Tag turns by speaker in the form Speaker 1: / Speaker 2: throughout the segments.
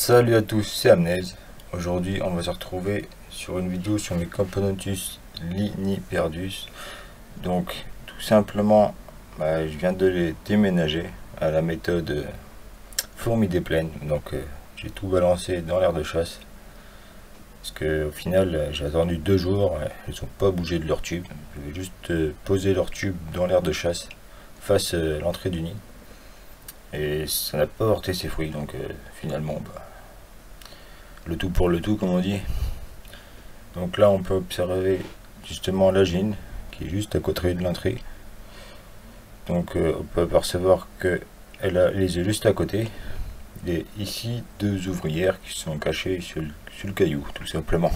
Speaker 1: Salut à tous, c'est Amnèse. Aujourd'hui, on va se retrouver sur une vidéo sur mes Camponentus liniperdus. Donc, tout simplement, je viens de les déménager à la méthode fourmi des plaines. Donc, j'ai tout balancé dans l'aire de chasse. Parce que au final, j'ai attendu 2 jours, ils n'ont pas bougé de leur tube. Je vais juste poser leur tube dans l'aire de chasse face à l'entrée du nid. Et ça n'a pas porté ses fruits, donc finalement, le tout pour le tout, comme on dit. Donc là, on peut observer justement la gine qui est juste à côté de l'entrée. Donc on peut apercevoir que elle a les yeux juste à côté. Et ici, 2 ouvrières qui sont cachées sur le caillou, tout simplement.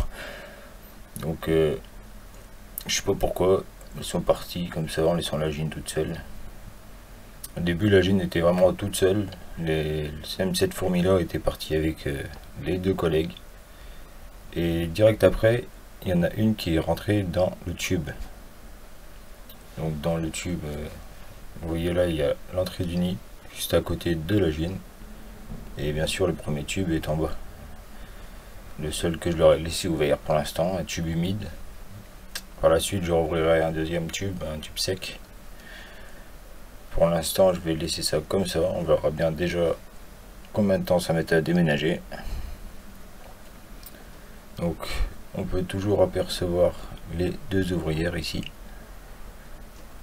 Speaker 1: Donc je sais pas pourquoi, elles sont parties comme ça en laissant la gine toute seule. Au début, la gine était vraiment toute seule. Même cette fourmi-là était partie avec les 2 collègues. Et direct après, il y en a une qui est rentrée dans le tube. Donc dans le tube, vous voyez là, il y a l'entrée du nid, juste à côté de la gine. Et bien sûr, le premier tube est en bas. Le seul que je leur ai laissé ouvert pour l'instant, un tube humide. Par la suite, je rouvrirai un deuxième tube, un tube sec. Pour l'instant, je vais laisser ça comme ça. On verra bien déjà combien de temps ça met à déménager. Donc, on peut toujours apercevoir les 2 ouvrières ici.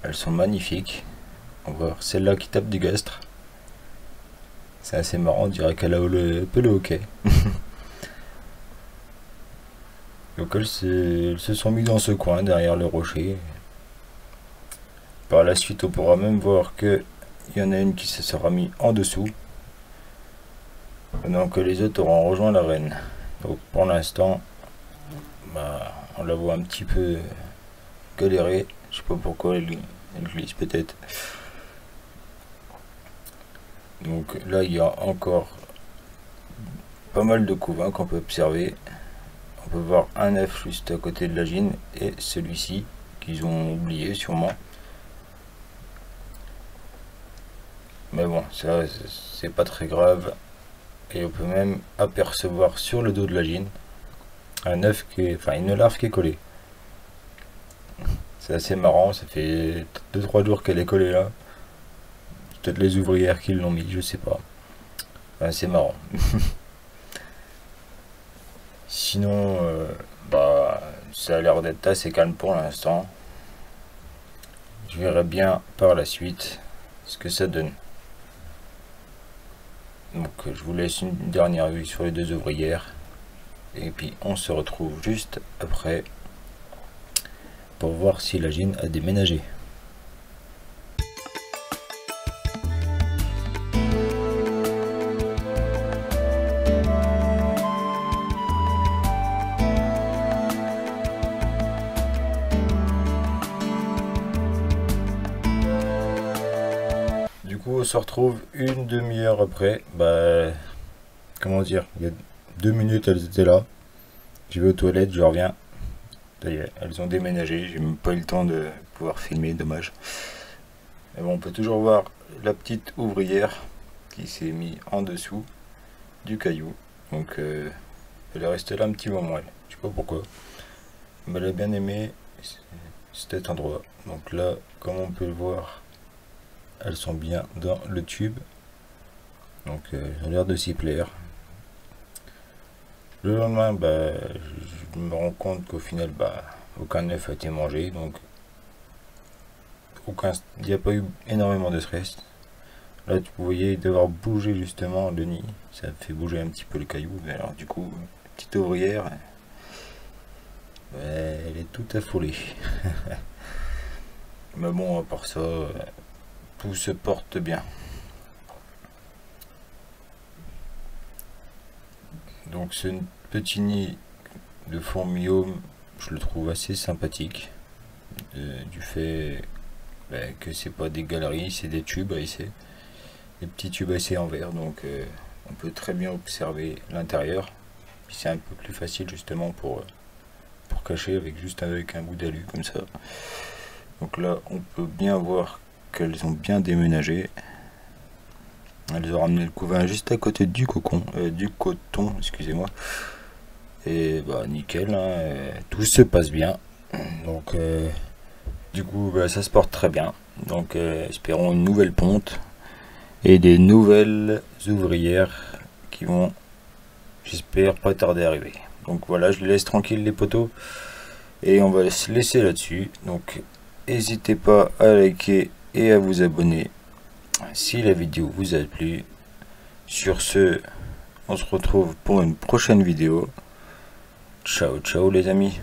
Speaker 1: Elles sont magnifiques. On va voir celle-là qui tape du gastre. C'est assez marrant, on dirait qu'elle a un peu le hockey. Donc elles se sont mis dans ce coin derrière le rocher. Par la suite, on pourra même voir que il y en a une qui se sera mis en dessous, pendant que les autres auront rejoint la reine. Donc pour l'instant, on la voit un petit peu galérer. Je sais pas pourquoi, elle glisse peut-être. Donc là, il y a encore pas mal de couvains qu'on peut observer. On peut voir un œuf juste à côté de la gine et celui-ci qu'ils ont oublié sûrement. Mais bon, ça c'est pas très grave. Et on peut même apercevoir sur le dos de la gine un œuf une larve qui est collée. C'est assez marrant, ça fait 2-3 jours qu'elle est collée là. Peut-être les ouvrières qui l'ont mis, je sais pas. C'est marrant. Sinon, ça a l'air d'être assez calme pour l'instant. Je verrai bien par la suite ce que ça donne. Donc je vous laisse une dernière vue sur les 2 ouvrières. Et puis on se retrouve juste après pour voir si la gine a déménagé. Du coup, on se retrouve une demi-heure après. Comment dire, il y a 2 minutes, elles étaient là. Je vais aux toilettes, je reviens. Elles ont déménagé, j'ai même pas eu le temps de pouvoir filmer, dommage. Mais bon, on peut toujours voir la petite ouvrière qui s'est mise en dessous du caillou. Donc, elle est restée là un petit moment, elle. Je sais pas pourquoi. Mais elle a bien aimé cet endroit. Donc là, comme on peut le voir, elles sont bien dans le tube. Donc, elles ont l'air de s'y plaire. Le lendemain, je me rends compte qu'au final, aucun œuf a été mangé, donc il n'y a pas eu énormément de stress. Là, vous voyez devoir bouger justement le nid, ça fait bouger un petit peu le caillou. Mais alors du coup, la petite ouvrière, elle est toute affolée. Mais bon, à part ça, tout se porte bien. Donc ce petit nid de fourmillome, je le trouve assez sympathique, du fait que c'est pas des galeries, c'est des tubes à essai, des petits tubes à essai en verre, donc on peut très bien observer l'intérieur. C'est un peu plus facile justement pour cacher avec un bout d'alu comme ça. Donc là on peut bien voir qu'elles ont bien déménagé. Elles ont ramené le couvain juste à côté du coton, excusez-moi. Et bah nickel, hein, tout se passe bien. Donc du coup bah, ça se porte très bien. Donc espérons une nouvelle ponte et des nouvelles ouvrières qui vont, j'espère, pas tarder à arriver. Donc voilà, je les laisse tranquilles les poteaux et on va se laisser là-dessus. Donc n'hésitez pas à liker et à vous abonner si la vidéo vous a plu. Sur ce, on se retrouve pour une prochaine vidéo. Ciao ciao les amis.